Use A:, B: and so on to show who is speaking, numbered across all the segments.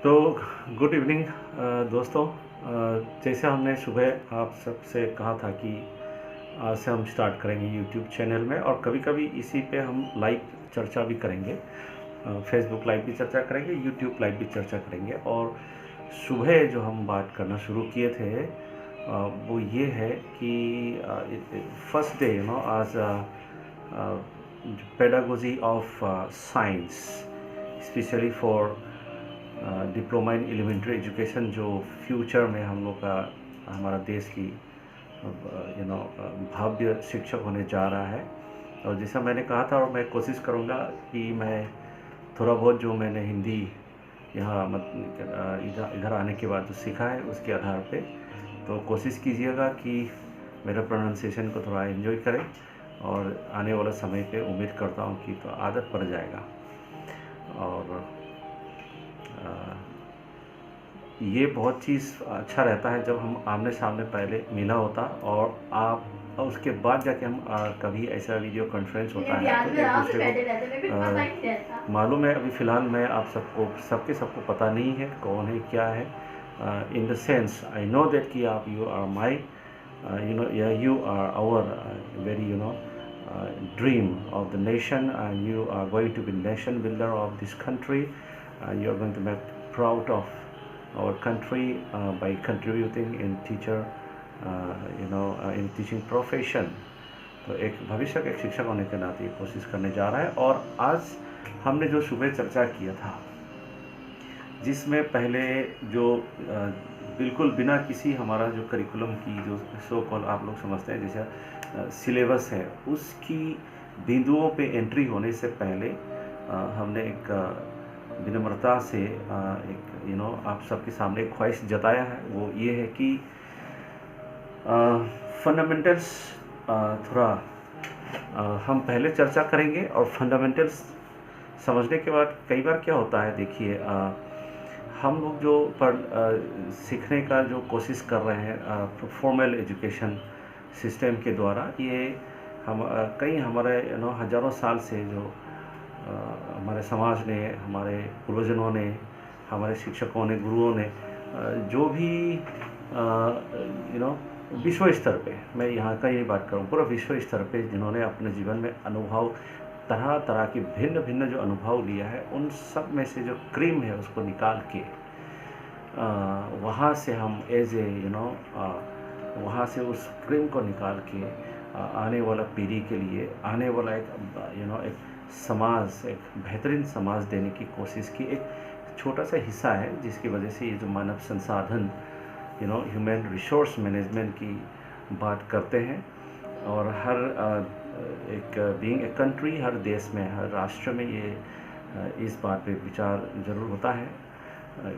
A: तो good evening दोस्तों। जैसे हमने सुबह आप सबसे कहा था कि आज से हम स्टार्ट करेंगे यूट्यूब चैनल में, और कभी कभी इसी पे हम लाइव चर्चा भी करेंगे। फेसबुक लाइव भी चर्चा करेंगे, यूट्यूब लाइव भी चर्चा करेंगे। और सुबह जो हम बात करना शुरू किए थे वो ये है कि फर्स्ट डे आज pedagogy of science, specially for diploma in elementary education, जो फ्यूचर में हम लोग का हमारा देश की भव्य शिक्षक होने जा रहा है। और जैसा मैंने कहा था, और मैं कोशिश करूँगा कि मैं थोड़ा बहुत जो मैंने हिंदी यहाँ इधर आने के बाद जो सीखा है उसके आधार पे, तो कोशिश कीजिएगा कि मेरा प्रोनाउंसिएशन को थोड़ा एंजॉय करें। और आने वाले समय पे उम्मीद करता हूँ कि तो आदत पड़ जाएगा। और ये बहुत चीज़ अच्छा रहता है जब हम आमने सामने पहले मिला होता, और आप उसके बाद जाके हम कभी ऐसा वीडियो कॉन्फ्रेंस होता है तो एक दूसरे को मालूम है। अभी फ़िलहाल मैं आप सबको पता नहीं है कौन है क्या है। In the sense I know that कि आप you are my you are our very dream of the nation, and you are going to be nation builder of this country. You are going to make proud of our country by contributing in teacher in teaching profession. तो एक भविष्य के एक शिक्षक होने के नाते कोशिश करने जा रहा है। और आज हमने जो सुबह चर्चा किया था, जिसमें पहले जो बिल्कुल बिना किसी हमारा जो करिकुलम की जो सो कॉल आप लोग समझते हैं जैसा सिलेबस है, उसकी बिंदुओं पे एंट्री होने से पहले हमने एक विनम्रता से एक आप सबके सामने एक ख्वाहिश जताया है। वो ये है कि फंडामेंटल्स थोड़ा हम पहले चर्चा करेंगे। और फंडामेंटल्स समझने के बाद कई बार क्या होता है, देखिए हम लोग जो सीखने का जो कोशिश कर रहे हैं फॉर्मल एजुकेशन सिस्टम के द्वारा, ये हम कई हमारे हज़ारों साल से जो हमारे समाज ने, हमारे पूर्वजनों ने, हमारे शिक्षकों ने, गुरुओं ने जो भी विश्व स्तर पे, मैं यहाँ का ये बात करूँ, पूरा विश्व स्तर पे जिन्होंने अपने जीवन में अनुभव तरह तरह के भिन्न भिन्न जो अनुभव लिया है, उन सब में से जो क्रीम है उसको निकाल के वहाँ से हम एज ए वहाँ से उस क्रीम को निकाल के आने वाला पीढ़ी के लिए, आने वाला एक समाज, एक बेहतरीन समाज देने की कोशिश की एक छोटा सा हिस्सा है, जिसकी वजह से ये जो मानव संसाधन ह्यूमन रिसोर्स मैनेजमेंट की बात करते हैं। और हर एक बीइंग ए कंट्री, हर देश में, हर राष्ट्र में ये इस बात पे विचार ज़रूर होता है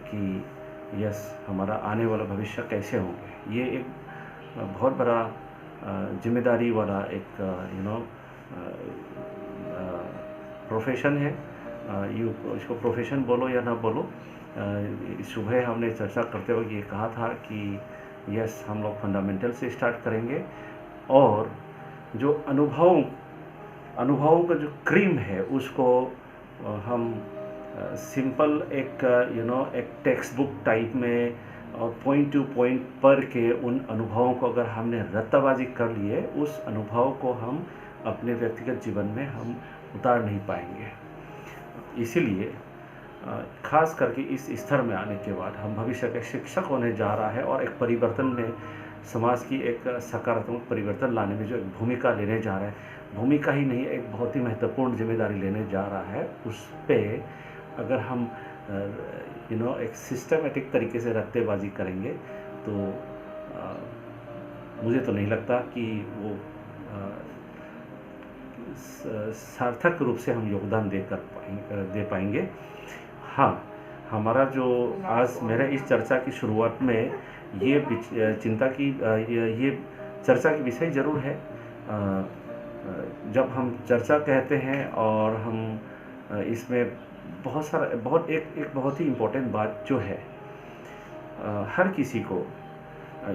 A: कि यस, हमारा आने वाला भविष्य कैसे होंगे। ये एक बहुत बड़ा जिम्मेदारी वाला एक प्रोफेशन है। इसको प्रोफेशन बोलो या ना बोलो, सुबह हमने चर्चा करते वक्त ये कहा था कि यस, हम लोग फंडामेंटल से स्टार्ट करेंगे, और जो अनुभवों का जो क्रीम है उसको हम सिंपल एक एक टेक्स्ट बुक टाइप में और पॉइंट टू पॉइंट पढ़ के उन अनुभवों को अगर हमने रत्ताबाजी कर लिए, उस अनुभव को हम अपने व्यक्तिगत जीवन में हम उतार नहीं पाएंगे। इसीलिए खास करके इस स्तर में आने के बाद हम भविष्य के शिक्षक होने जा रहा है, और एक परिवर्तन में, समाज की एक सकारात्मक परिवर्तन लाने में जो एक भूमिका लेने जा रहा है, भूमिका ही नहीं, एक बहुत ही महत्वपूर्ण जिम्मेदारी लेने जा रहा है, उस पर अगर हम एक सिस्टमेटिक तरीके से रत्तेबाजी करेंगे तो मुझे तो नहीं लगता कि वो सार्थक रूप से हम योगदान दे पाएंगे। हाँ, हमारा जो आज मेरे इस चर्चा की शुरुआत में ये चिंता की ये चर्चा की विषय ज़रूर है। जब हम चर्चा कहते हैं और हम इसमें एक बहुत ही इम्पोर्टेंट बात जो है, हर किसी को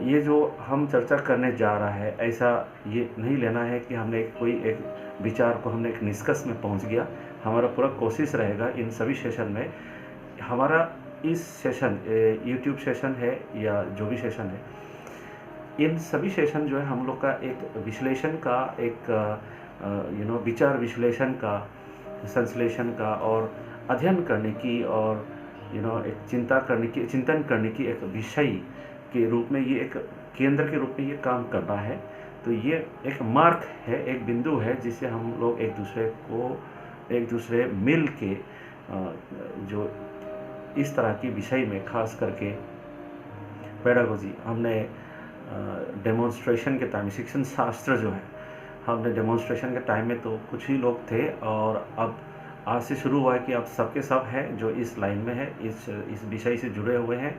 A: ये जो हम चर्चा करने जा रहा है, ऐसा ये नहीं लेना है कि हमने कोई एक विचार को हमने एक निष्कर्ष में पहुंच गया। हमारा पूरा कोशिश रहेगा इन सभी सेशन में हमारा इस सेशन यूट्यूब सेशन है या जो भी सेशन है, इन सभी सेशन जो है हम लोग का एक विश्लेषण का, एक विचार विश्लेषण का, संश्लेषण का और अध्ययन करने की और एक चिंतन करने की एक विषय के रूप में, ये एक केंद्र के रूप में ये काम कर रहा है। तो ये एक मार्क है, एक बिंदु है जिससे हम लोग एक दूसरे मिल के जो इस तरह की विषय में, खास करके पेडागोजी, हमने डेमोन्स्ट्रेशन के टाइम, शिक्षण शास्त्र जो है, हमने डेमोन्स्ट्रेशन के टाइम में तो कुछ ही लोग थे और अब आज से शुरू हुआ है कि अब सबके सब हैं जो इस लाइन में है, इस विषय से जुड़े हुए हैं।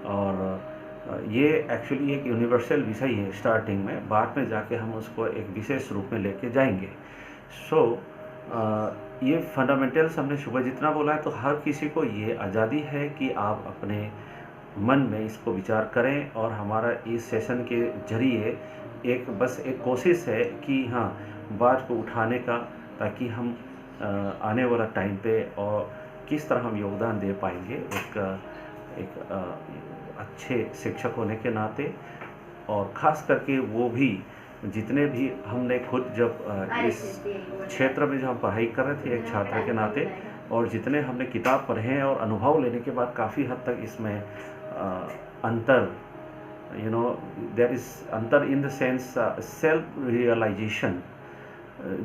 A: और ये एक्चुअली एक यूनिवर्सल विषय है स्टार्टिंग में, बाद में जाके हम उसको एक विशेष रूप में लेके जाएंगे। ये फंडामेंटल्स हमने सुबह जितना बोला है, तो हर किसी को ये आज़ादी है कि आप अपने मन में इसको विचार करें। और हमारा इस सेशन के जरिए बस एक कोशिश है कि हाँ, बात को उठाने का, ताकि हम आने वाला टाइम पे और किस तरह हम योगदान दे पाएंगे एक अच्छे शिक्षक होने के नाते। और ख़ास करके वो भी जितने भी हमने खुद जब इस क्षेत्र में जो हम पढ़ाई कर रहे थे एक छात्र के नाते, और जितने हमने किताब पढ़े हैं और अनुभव लेने के बाद काफ़ी हद तक इसमें अंतर, देयर इज़ अंतर in the sense self realization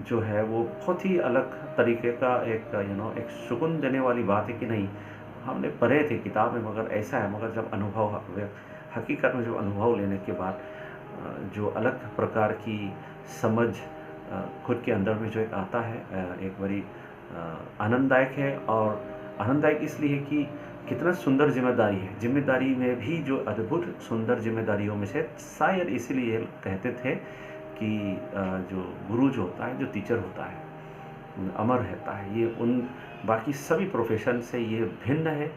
A: जो है वो बहुत ही अलग तरीके का एक सुकून देने वाली बात है कि नहीं, हमने पढ़े थे किताब में मगर ऐसा है, मगर जब हकीकत में जब अनुभव लेने के बाद जो अलग प्रकार की समझ खुद के अंदर में जो एक आता है, एक बड़ी आनंददायक है। और आनंददायक इसलिए कि कितना सुंदर जिम्मेदारी है, जिम्मेदारी में भी जो अद्भुत सुंदर जिम्मेदारियों में से शायद इसीलिए कहते थे कि जो गुरु जो होता है, जो टीचर होता है, अमर रहता है। ये उन बाकी सभी प्रोफेशन से ये भिन्न है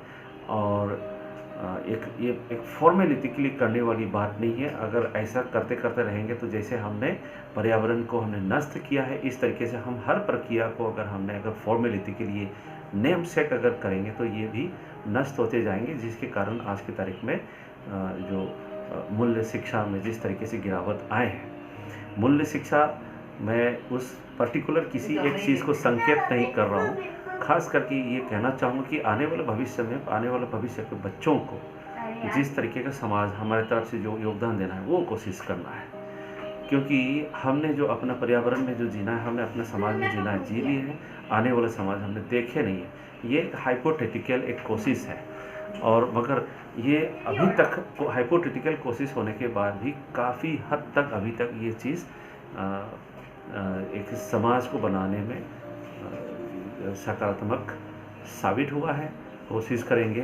A: और एक फॉर्मेलिटी के लिए करने वाली बात नहीं है। अगर ऐसा करते करते रहेंगे तो जैसे हमने पर्यावरण को हमने नष्ट किया है, इस तरीके से हम हर प्रक्रिया को अगर फॉर्मेलिटी के लिए नेम सेट अगर करेंगे तो ये भी नष्ट होते जाएंगे, जिसके कारण आज की तारीख में जो मूल्य शिक्षा में जिस तरीके से गिरावट आए हैं। मूल्य शिक्षा मैं उस पर्टिकुलर किसी एक चीज़ को संकेत नहीं कर रहा हूँ, खास करके ये कहना चाहूँगा कि आने वाले भविष्य के बच्चों को जिस तरीके का समाज हमारे तरफ से जो योगदान देना है वो कोशिश करना है। क्योंकि हमने जो अपना पर्यावरण में जो जीना है, हमने अपने समाज में जीना है, जी लिए हैं, आने वाले समाज हमने देखे नहीं है। ये हाइपोथेटिकल एक कोशिश है, और मगर ये अभी तक हाइपोथेटिकल कोशिश होने के बाद भी काफ़ी हद तक अभी तक ये चीज़ एक समाज को बनाने में सकारात्मक साबित हुआ है। कोशिश करेंगे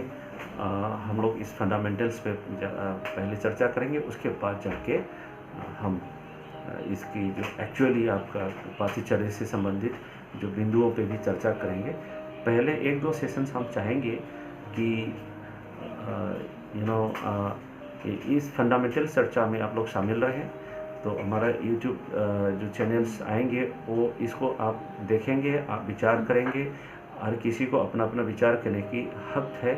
A: हम लोग इस फंडामेंटल्स पे पहले चर्चा करेंगे, उसके बाद जाके हम इसकी जो एक्चुअली आपका पाठ्यचर्या से संबंधित जो बिंदुओं पे भी चर्चा करेंगे। पहले 1-2 सेशंस हम चाहेंगे कि इस फंडामेंटल चर्चा में आप लोग शामिल रहें। तो हमारा यूट्यूब जो चैनल्स आएंगे वो इसको आप देखेंगे, आप विचार करेंगे। हर किसी को अपना अपना विचार करने की हक है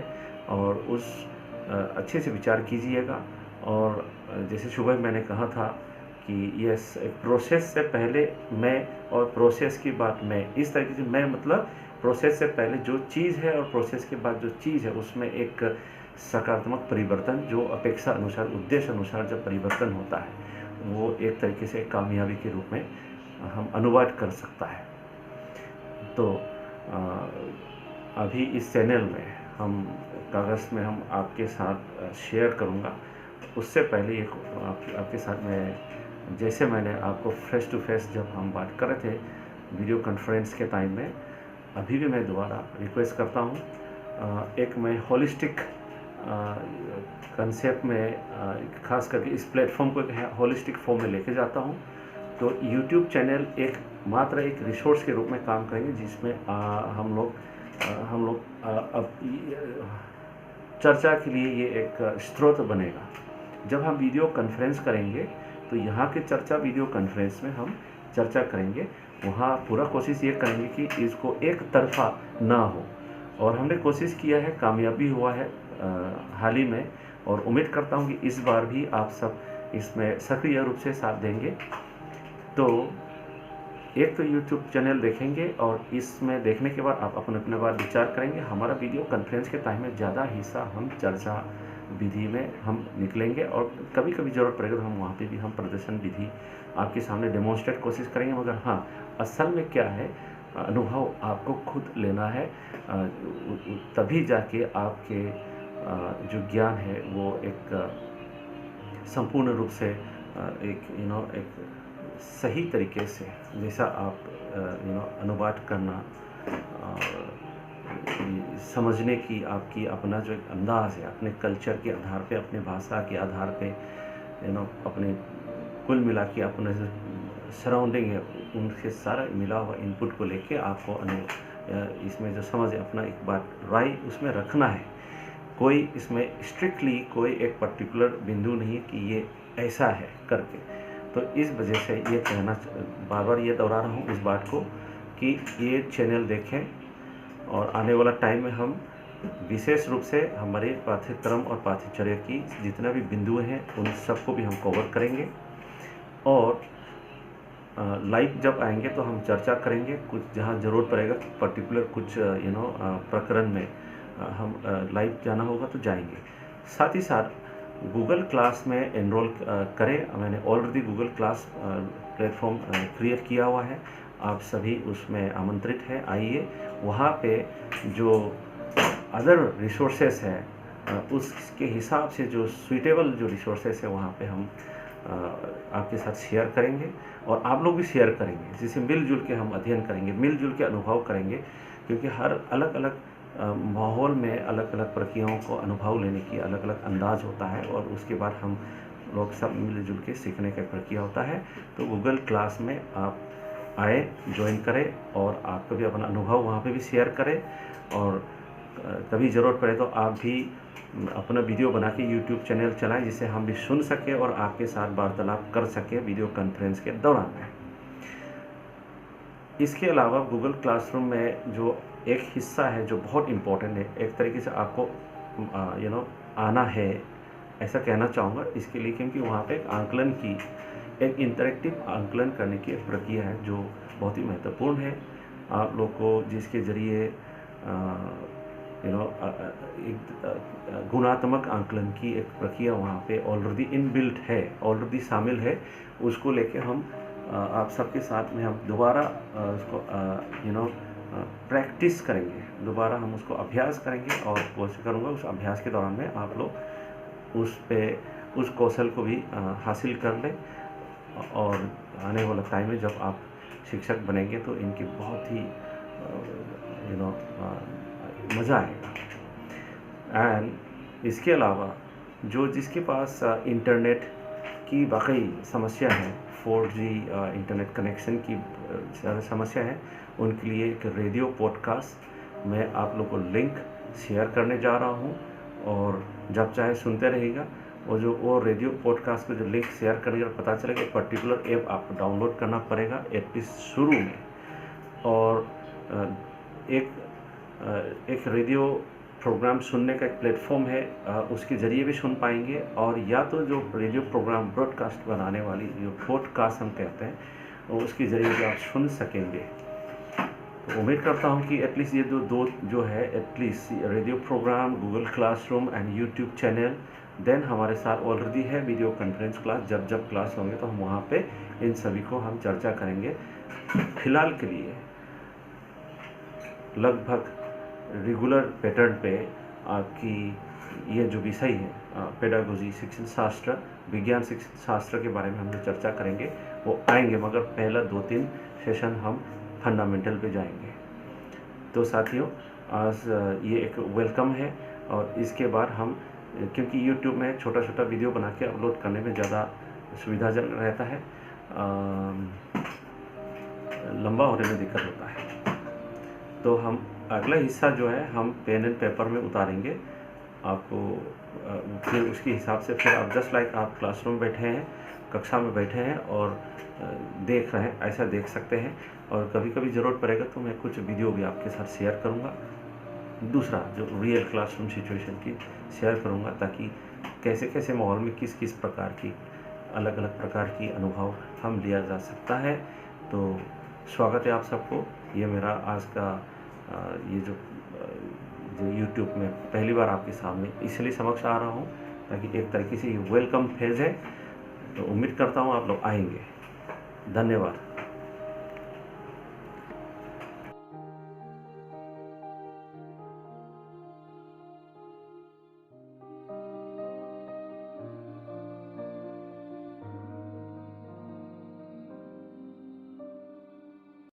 A: और उस अच्छे से विचार कीजिएगा। और जैसे सुबह मैंने कहा था कि यस, एक प्रोसेस से पहले मैं और प्रोसेस की बात मैं, इस तरीके से मैं मतलब प्रोसेस से पहले जो चीज़ है और प्रोसेस के बाद जो चीज़ है उसमें एक सकारात्मक परिवर्तन, जो अपेक्षा अनुसार, उद्देश्य अनुसार जब परिवर्तन होता है वो एक तरीके से कामयाबी के रूप में हम अनुवाद कर सकता है। तो अभी इस चैनल में हम कागज़ में हम आपके साथ शेयर करूंगा। उससे पहले एक आपके साथ मैं, जैसे मैंने आपको फेस टू फेस जब हम बात कर रहे थे वीडियो कॉन्फ्रेंस के टाइम में, अभी भी मैं दोबारा रिक्वेस्ट करता हूँ, एक मैं होलिस्टिक कंसेप्ट में खास करके इस प्लेटफॉर्म को होलिस्टिक फॉर्म में लेके जाता हूँ। तो यूट्यूब चैनल मात्र एक रिसोर्स के रूप में काम करेंगे, जिसमें हम लोग अब चर्चा के लिए ये एक स्रोत बनेगा। जब हम वीडियो कॉन्फ्रेंस करेंगे तो यहाँ की चर्चा वीडियो कॉन्फ्रेंस में हम चर्चा करेंगे, वहाँ पूरा कोशिश ये करेंगे कि इसको एक तरफा ना हो। और हमने कोशिश किया है, कामयाबी हुआ है हाल ही में, और उम्मीद करता हूँ कि इस बार भी आप सब इसमें सक्रिय रूप से साथ देंगे। तो एक तो यूट्यूब चैनल देखेंगे और इसमें देखने के बाद आप अपने बार विचार करेंगे। हमारा वीडियो कॉन्फ्रेंस के टाइम में ज़्यादा हिस्सा हम चर्चा विधि में हम निकलेंगे, और कभी कभी ज़रूरत पड़ेगा तो हम वहाँ पे भी हम प्रदर्शन विधि आपके सामने डेमोन्स्ट्रेट कोशिश करेंगे। मगर हाँ, असल में क्या है, अनुभव आपको खुद लेना है, तभी जाके आपके जो ज्ञान है वो एक संपूर्ण रूप से एक एक सही तरीके से, जैसा आप अनुवाद करना समझने की आपकी अपना जो एक अंदाज है, अपने कल्चर के आधार पे, अपने भाषा के आधार पे, अपने कुल मिला के अपने जो सराउंडिंग है उनसे सारा मिला हुआ इनपुट को लेके आपको इसमें जो समझ है, अपना एक बात राय उसमें रखना है। कोई इसमें स्ट्रिक्टली कोई एक पर्टिकुलर बिंदु नहीं है कि ये ऐसा है करके। तो इस वजह से ये कहना, बार बार ये दोहरा रहा हूँ इस बात को, कि ये चैनल देखें, और आने वाला टाइम में हम विशेष रूप से हमारे पाठ्यक्रम और पाठ्यचर्या की जितना भी बिंदु हैं उन सबको भी हम कवर करेंगे। और लाइव जब आएंगे तो हम चर्चा करेंगे, कुछ जहाँ ज़रूरत पड़ेगा पर्टिकुलर कुछ प्रकरण में हम लाइव जाना होगा तो जाएंगे। साथ ही साथ गूगल क्लास में एनरोल करें। मैंने already Google class platform create किया हुआ है, आप सभी उसमें आमंत्रित हैं। आइए, वहाँ पे जो अदर रिसोर्सेस हैं उसके हिसाब से जो सूटेबल जो रिसोर्सेस है वहाँ पे हम आपके साथ शेयर करेंगे, और आप लोग भी शेयर करेंगे, जिसे मिलजुल के हम अध्ययन करेंगे, मिलजुल के अनुभव करेंगे। क्योंकि हर अलग अलग माहौल में अलग अलग प्रक्रियाओं को अनुभव लेने की अलग अलग अंदाज होता है, और उसके बाद हम लोग सब मिलजुल के सीखने का प्रक्रिया होता है। तो गूगल क्लास में आप आए, ज्वाइन करें, और आप कभी अपना अनुभव वहाँ पे भी शेयर करें, और कभी ज़रूरत पड़े तो आप भी अपना वीडियो बना के यूट्यूब चैनल चलाएं, जिससे हम भी सुन सकें और आपके साथ वार्तालाप कर सकें वीडियो कॉन्फ्रेंस के दौरान में। इसके अलावा गूगल क्लासरूम में जो एक हिस्सा है जो बहुत इम्पोर्टेंट है, एक तरीके से आपको आना है ऐसा कहना चाहूँगा इसके लिए, क्योंकि वहाँ पे एक आंकलन की, एक इंटरेक्टिव आंकलन करने की एक प्रक्रिया है जो बहुत ही महत्वपूर्ण है। आप लोग को जिसके ज़रिए एक गुणात्मक आंकलन की एक प्रक्रिया वहाँ पे ऑलरेडी इनबिल्ट है, ऑलरेडी शामिल है। उसको लेके हम आप सबके साथ में हम दोबारा उसको प्रैक्टिस करेंगे, दोबारा हम उसको अभ्यास करेंगे, और कोशिश करूँगा उस अभ्यास के दौरान में आप लोग उस कौशल को भी हासिल कर लें। और आने वाला टाइम में जब आप शिक्षक बनेंगे तो इनकी बहुत ही मज़ा आएगा। एंड इसके अलावा जिसके पास इंटरनेट की वाकई समस्या है, 4G इंटरनेट कनेक्शन की ज़्यादा समस्या है, उनके लिए एक रेडियो पॉडकास्ट मैं आप लोग को लिंक शेयर करने जा रहा हूं, और जब चाहे सुनते रहिएगा। और वो रेडियो पॉडकास्ट को जो लिंक शेयर करने का पता चलेगा, एक पर्टिकुलर ऐप आपको डाउनलोड करना पड़ेगा एटलीस्ट शुरू में, और एक रेडियो प्रोग्राम सुनने का एक प्लेटफॉर्म है, उसके ज़रिए भी सुन पाएंगे। और या तो जो रेडियो प्रोग्राम ब्रॉडकास्ट बनाने वाली जो पॉडकास्ट हम कहते हैं, उसके ज़रिए भी आप सुन सकेंगे। तो उम्मीद करता हूँ कि एटलीस्ट ये दो जो है, at least radio programme, Google classroom and YouTube channel, then हमारे साथ ऑलरेडी है वीडियो कॉन्फ्रेंस क्लास। जब क्लास होंगे तो हम वहाँ पे इन सभी को हम चर्चा करेंगे। फिलहाल के लिए लगभग रेगुलर पैटर्न पे आपकी ये जो विषय है, पेडागोजी, शिक्षण शास्त्र, विज्ञान शिक्षण शास्त्र के बारे में हम जो चर्चा करेंगे वो आएंगे, मगर पहला 2-3 सेशन हम फंडामेंटल पे जाएंगे। तो साथियों, आज ये एक वेलकम है, और इसके बाद हम, क्योंकि यूट्यूब में छोटा छोटा वीडियो बना के अपलोड करने में ज़्यादा सुविधाजनक रहता है, लंबा होने में दिक्कत होता है। तो हम अगला हिस्सा जो है हम पेन एंड पेपर में उतारेंगे आपको, फिर उसके हिसाब से फिर आप जस्ट लाइक आप क्लासरूम में बैठे हैं, कक्षा में बैठे हैं और देख रहे हैं, ऐसा देख सकते हैं। और कभी कभी ज़रूरत पड़ेगा तो मैं कुछ वीडियो भी आपके साथ शेयर करूँगा। दूसरा जो रियल क्लासरूम सिचुएशन की शेयर करूँगा, ताकि कैसे कैसे माहौल में किस किस प्रकार की अलग अलग प्रकार की अनुभव हम लिया जा सकता है। तो स्वागत है आप सबको। ये मेरा आज का ये जो यूट्यूब में पहली बार आपके सामने इसलिए समक्ष आ रहा हूँ, ताकि एक तरीके से ये वेलकम फेज़ है। तो उम्मीद करता हूँ आप लोग आएंगे। धन्यवाद।